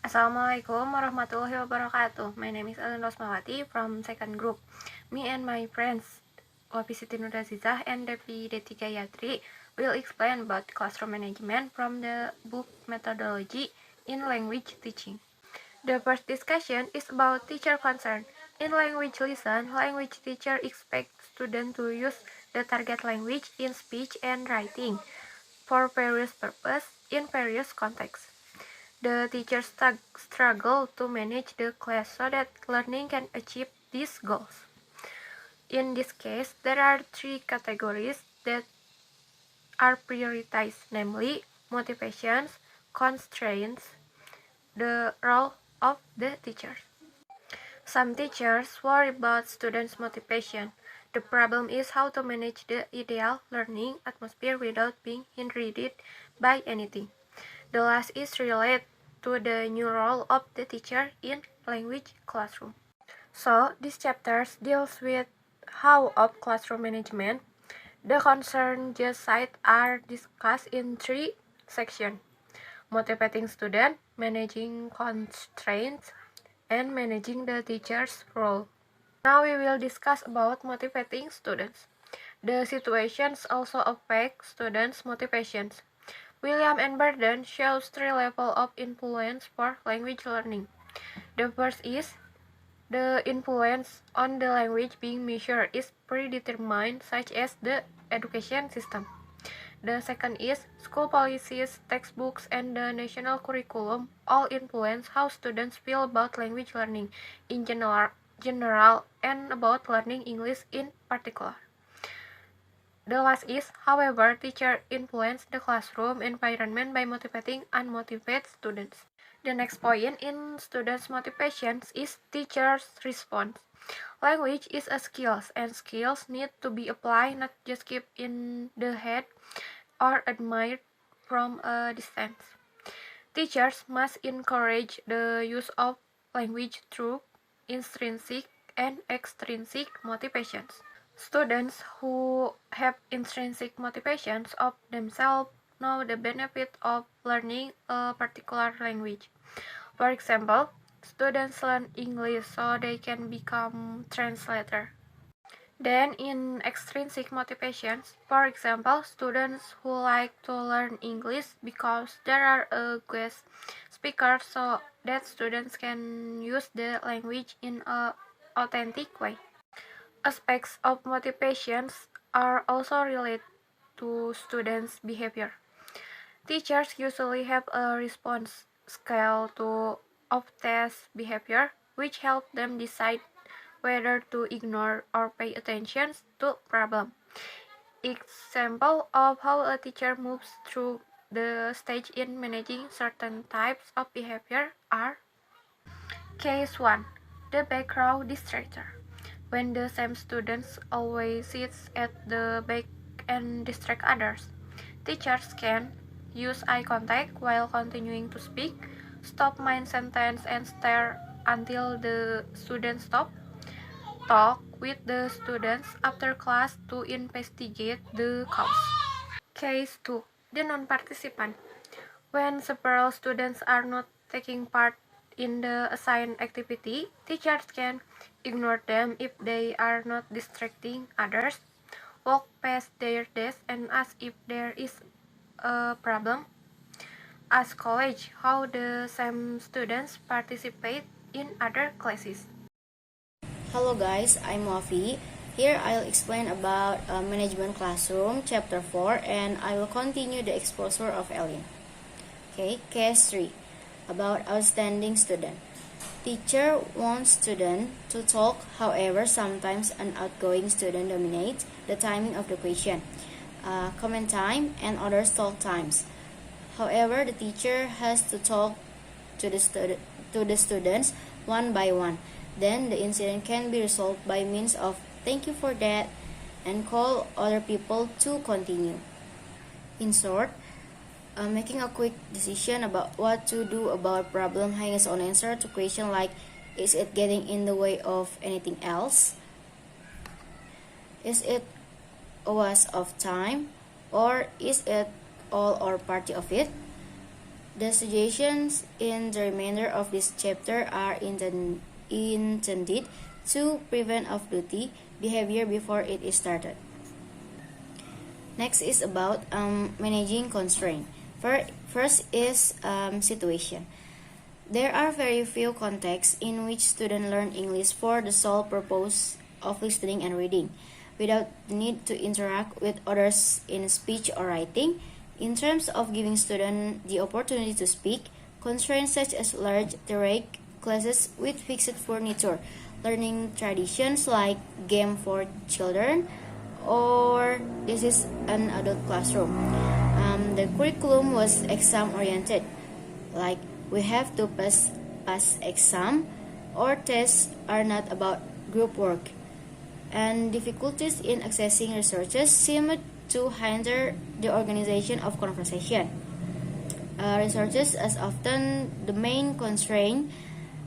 Assalamualaikum warahmatullahi wabarakatuh. My name is Elin Rosmawati from second group. Me and my friends Wafie, Siti, Nurazizah, and Devi, Deti, Gayatri will explain about classroom management from the book Methodology in Language Teaching. The first discussion is about teacher concern. In language lesson, language teacher expects students to use the target language in speech and writing for various purposes in various contexts. The teachers struggle to manage the class so that learning can achieve these goals. In this case, there are three categories that are prioritized, namely motivations, constraints, the role of the teachers. Some teachers worry about students' motivation. The problem is how to manage the ideal learning atmosphere without being hindered by anything. The last is related to the new role of the teacher in language classroom. So, this chapter deals with how of classroom management. The concerns just cited are discussed in three sections: motivating students, managing constraints, and managing the teacher's role. Now we will discuss about motivating students. The situations also affect students' motivations. William and Burden shows three levels of influence for language learning. The first is the influence on the language being measured is predetermined, such as the education system. The second is school policies, textbooks, and the national curriculum all influence how students feel about language learning in general and about learning English in particular. The last is, however, teacher influence the classroom environment by motivating unmotivated students. The next point in students' motivations is teachers' response. Language is a skill, and skills need to be applied, not just kept in the head or admired from a distance. Teachers must encourage the use of language through intrinsic and extrinsic motivations. Students who have intrinsic motivations of themselves know the benefit of learning a particular language. For example, students learn English so they can become translator. Then in extrinsic motivations, for example, students who like to learn English because there are a guest speaker so that students can use the language in an authentic way. Aspects of motivations are also related to students' behavior. Teachers usually have a response scale of test behavior, which help them decide whether to ignore or pay attention to problem. Example of how a teacher moves through the stage in managing certain types of behavior are: Case 1. The background distractor. When the same students always sits at the back and distract others, teachers can use eye contact while continuing to speak, stop mid-sentence and stare until the students stop, talk with the students after class to investigate the cause. Case 2. The non-participant. When several students are not taking part in the assigned activity, teachers can ignore them if they are not distracting others, walk past their desk and ask if there is a problem, ask college how the same students participate in other classes. Hello guys, I'm Wafie. Here I'll explain about Management Classroom, Chapter 4, and I will continue the exposure of Elin. Okay, Case 3, about Outstanding Student. Teacher wants student to talk, however, sometimes an outgoing student dominates the timing of the question, comment time, and others talk times. However, the teacher has to talk to the students one by one. Then the incident can be resolved by means of "thank you for that" and call other people to continue. In short, making a quick decision about what to do about problem hangs on answer to question like, is it getting in the way of anything else? Is it a waste of time? Or is it all or part of it? The suggestions in the remainder of this chapter are intended to prevent off-duty behavior before it is started. Next is about managing constraint. First is situation. There are very few contexts in which students learn English for the sole purpose of listening and reading, without the need to interact with others in speech or writing. In terms of giving students the opportunity to speak, constraints such as large direct classes with fixed furniture, learning traditions like game for children, or this is an adult classroom. The curriculum was exam-oriented, like we have to pass exam, or tests are not about group work. And difficulties in accessing resources seemed to hinder the organization of conversation. Resources as often the main constraint.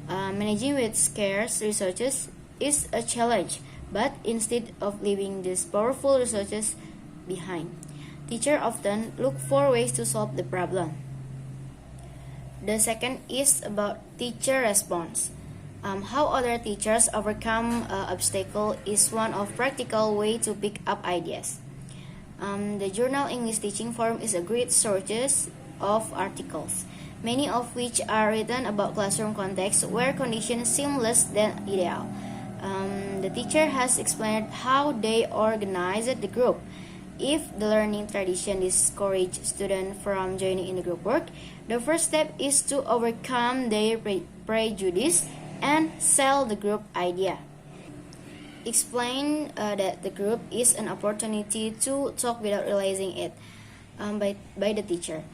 Managing with scarce resources is a challenge, but instead of leaving these powerful resources behind, teachers often look for ways to solve the problem. The second is about teacher response. How other teachers overcome obstacle is one of practical way to pick up ideas. The journal English Teaching Forum is a great source of articles, many of which are written about classroom contexts where conditions seem less than ideal. The teacher has explained how they organized the group. If the learning tradition discourages students from joining in the group work, the first step is to overcome their prejudice and sell the group idea. Explain that the group is an opportunity to talk without realizing it by the teacher.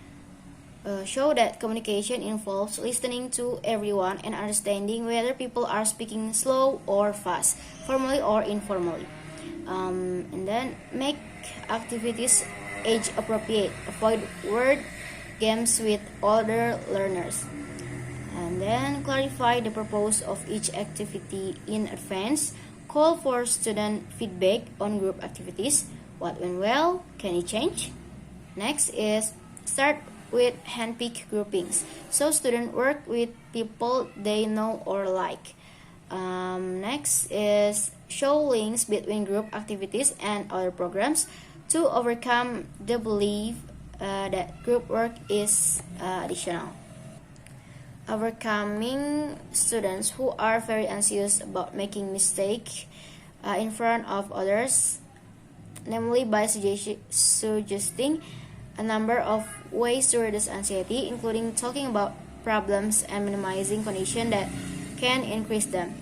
Show that communication involves listening to everyone and understanding whether people are speaking slow or fast, formally or informally. And then make activities age appropriate. Avoid word games with older learners. And then clarify the purpose of each activity in advance. Call for student feedback on group activities. What went well? Can it change? Next is start with handpicked groupings. So students work with people they know or like. Next is show links between group activities and other programs to overcome the belief that group work is additional. Overcoming students who are very anxious about making mistakes in front of others, namely by suggesting a number of ways to reduce anxiety, including talking about problems and minimizing conditions that can increase them.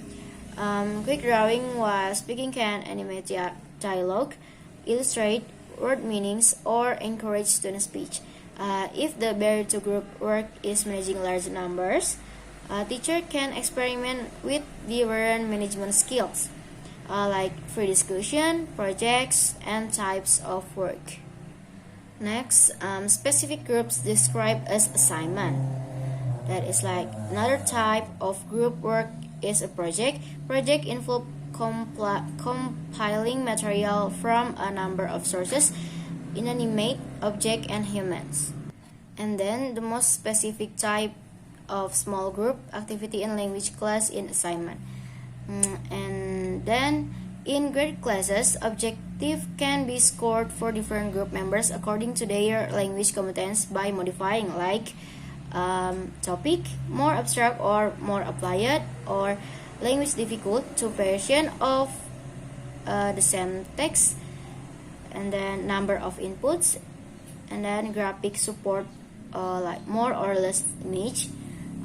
Quick drawing while speaking can animate dialogue, illustrate word meanings, or encourage student speech. If the barrier to group work is managing large numbers, a teacher can experiment with different management skills, like free discussion, projects, and types of work. Next, specific groups described as assignment. That is like another type of group work is a project. Project involve compiling material from a number of sources, inanimate object and humans. And then the most specific type of small group activity in language class in assignment. And then in grade classes, objective can be scored for different group members according to their language competence by modifying like topic, more abstract or more applied, or language difficult to version of the same text, and then number of inputs, and then graphic support like more or less image,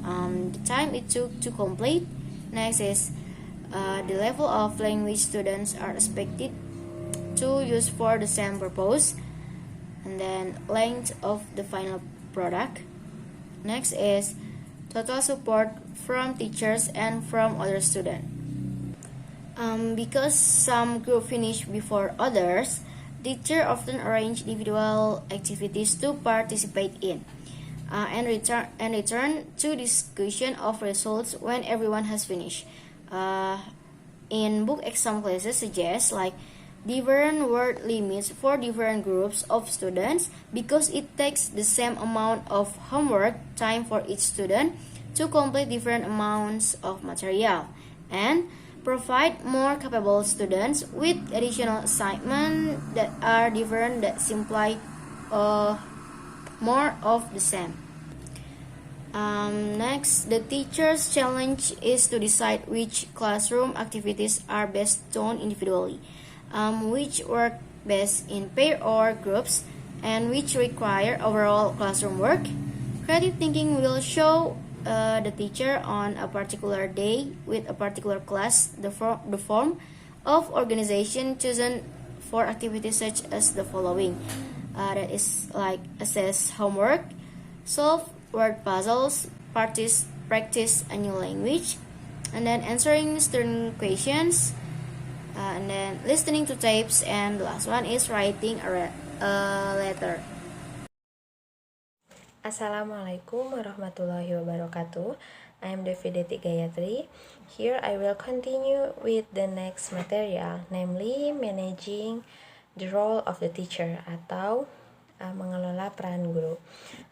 the time it took to complete. Next is the level of language students are expected to use for the same purpose, and then length of the final product. Next is total support from teachers and from other students. Because some group finish before others, teachers often arrange individual activities to participate in, and return to discussion of results when everyone has finished. In book exam classes suggest like different word limits for different groups of students because it takes the same amount of homework time for each student to complete different amounts of material, and provide more capable students with additional assignments that are different that simply more of the same. Next, the teacher's challenge is to decide which classroom activities are best done individually, which work best in pair or groups, and which require overall classroom work. Creative thinking will show the teacher on a particular day with a particular class the form of organization chosen for activities such as the following. That is like assess homework, solve word puzzles, practice a new language, and then answering student questions, and then listening to tapes, and the last one is writing a letter. Assalamualaikum warahmatullahi wabarakatuh. I am Devi Deti Gayatri. Here I will continue with the next material, namely managing the role of the teacher atau mengelola peran guru.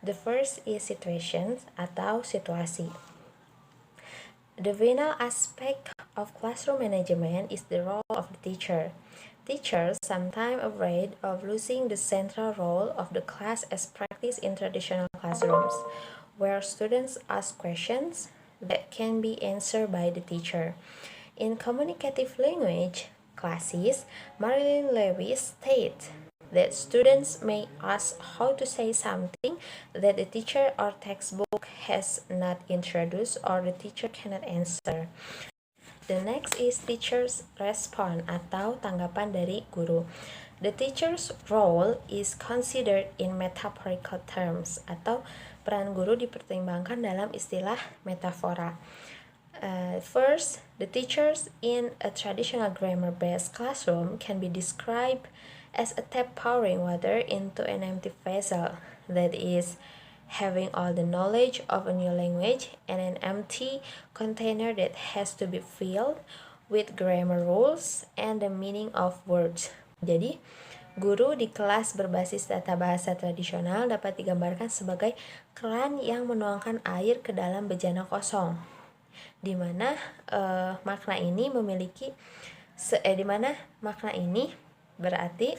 The first is situations atau situasi. The final aspect of classroom management is the role of the teacher. Teachers sometimes afraid of losing the central role of the class as practiced in traditional classrooms, where students ask questions that can be answered by the teacher. In communicative language classes, Marilyn Lewis states that students may ask how to say something that the teacher or textbook has not introduced or the teacher cannot answer. The next is teacher's response atau tanggapan dari guru. The teacher's role is considered in metaphorical terms atau peran guru dipertimbangkan dalam istilah metafora. First, the teachers in a traditional grammar-based classroom can be described as a tap pouring water into an empty vessel, that is, having all the knowledge of a new language and an empty container that has to be filled with grammar rules and the meaning of words. Jadi, guru di kelas berbasis tata bahasa tradisional dapat digambarkan sebagai keran yang menuangkan air ke dalam bejana kosong, di mana makna ini berarti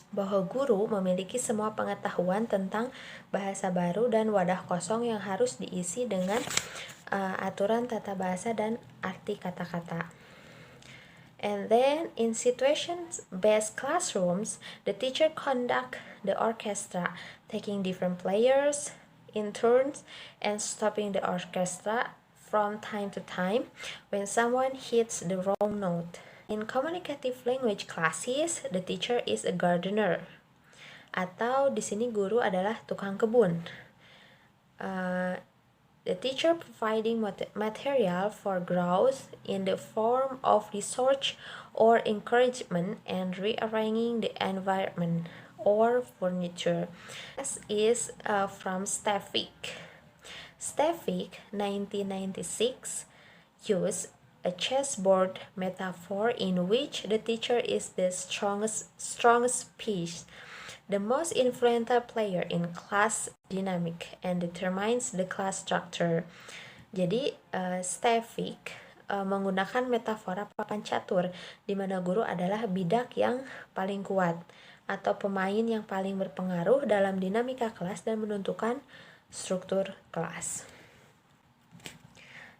bahwa guru memiliki semua pengetahuan tentang bahasa baru dan wadah kosong yang harus diisi dengan aturan tata bahasa dan arti kata-kata. And then in situations-based classrooms, the teacher conduct the orchestra, taking different players in turns and stopping the orchestra from time to time when someone hits the wrong note. In communicative language classes, the teacher is a gardener, atau di sini guru adalah tukang kebun. The teacher providing material for growth in the form of research or encouragement and rearranging the environment or furniture. This is from Stefik. Stefik, 1996, used a chessboard metaphor in which the teacher is the strongest piece, the most influential player in class dynamic, and determines the class structure. Jadi, Stefik menggunakan metafora papan catur, di mana guru adalah bidak yang paling kuat, atau pemain yang paling berpengaruh dalam dinamika kelas dan menentukan struktur kelas.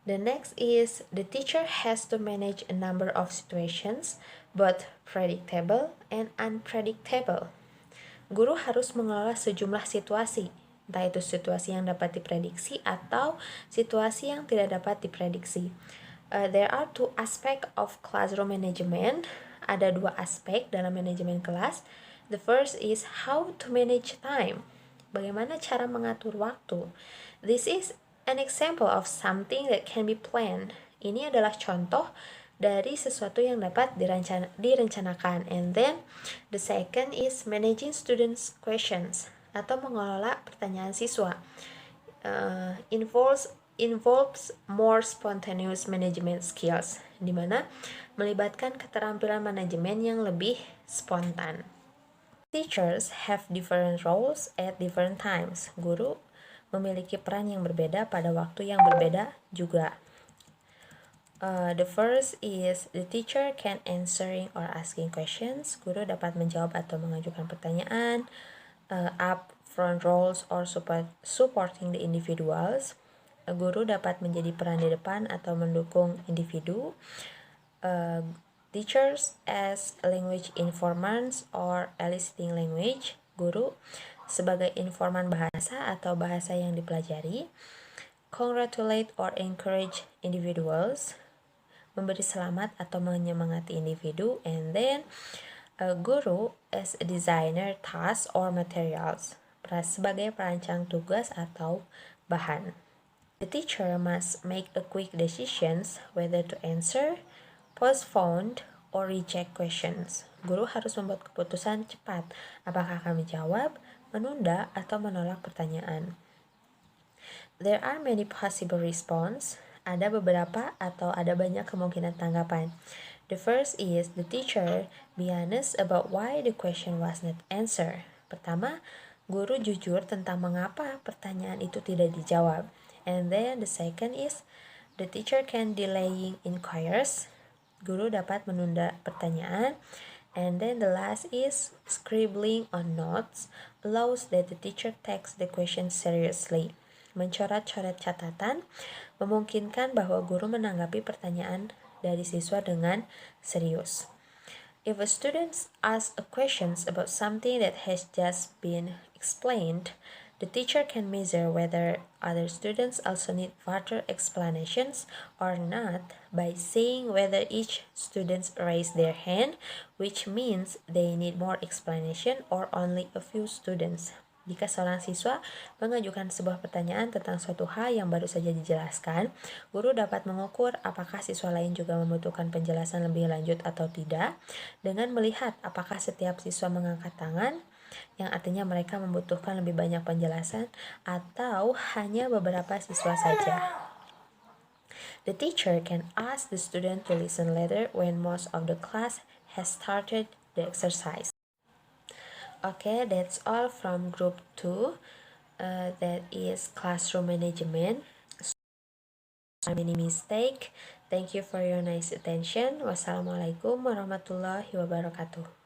The next is the teacher has to manage a number of situations, both predictable and unpredictable. Guru harus mengelola sejumlah situasi, entah itu situasi yang dapat diprediksi atau situasi yang tidak dapat diprediksi. There are two aspects of classroom management. Ada dua aspek dalam manajemen kelas. The first is how to manage time. Bagaimana cara mengatur waktu? This is an example of something that can be planned. Ini adalah contoh dari sesuatu yang dapat direncanakan. And then, the second is managing students' questions atau mengelola pertanyaan siswa. Involves more spontaneous management skills, di mana melibatkan keterampilan manajemen yang lebih spontan. Teachers have different roles at different times. Guru memiliki peran yang berbeda pada waktu yang berbeda juga. The first is the teacher can answering or asking questions. Guru dapat menjawab atau mengajukan pertanyaan. Up front roles or supporting the individuals. Guru dapat menjadi peran di depan atau mendukung individu. Teachers as language informants or eliciting language. Guru sebagai informan bahasa atau bahasa yang dipelajari. Congratulate or encourage individuals. Memberi selamat atau menyemangati individu. And then guru as a designer task or materials, sebagai perancang tugas atau bahan. The teacher must make a quick decisions whether to answer, postpone, or reject questions. Guru harus membuat keputusan cepat, apakah akan menjawab, menunda, atau menolak pertanyaan. There are many possible response. Ada beberapa atau ada banyak kemungkinan tanggapan. The first is the teacher be honest about why the question was not answered. Pertama, guru jujur tentang mengapa pertanyaan itu tidak dijawab. And then the second is the teacher can delaying inquiries. Guru dapat menunda pertanyaan. And then the last is scribbling on notes allows that the teacher takes the question seriously. Mencoret-coret catatan memungkinkan bahwa guru menanggapi pertanyaan dari siswa dengan serius. If a student asks a questions about something that has just been explained, the teacher can measure whether other students also need further explanations or not by seeing whether each student raised their hand, which means they need more explanation, or only a few students. Jika seorang siswa mengajukan sebuah pertanyaan tentang suatu hal yang baru saja dijelaskan, guru dapat mengukur apakah siswa lain juga membutuhkan penjelasan lebih lanjut atau tidak, dengan melihat apakah setiap siswa mengangkat tangan, yang artinya mereka membutuhkan lebih banyak penjelasan, atau hanya beberapa siswa saja. The teacher can ask the student to listen later when most of the class has started the exercise. Okay, that's all from group 2. That is classroom management. So many mistake. Thank you for your nice attention. Wassalamualaikum warahmatullahi wabarakatuh.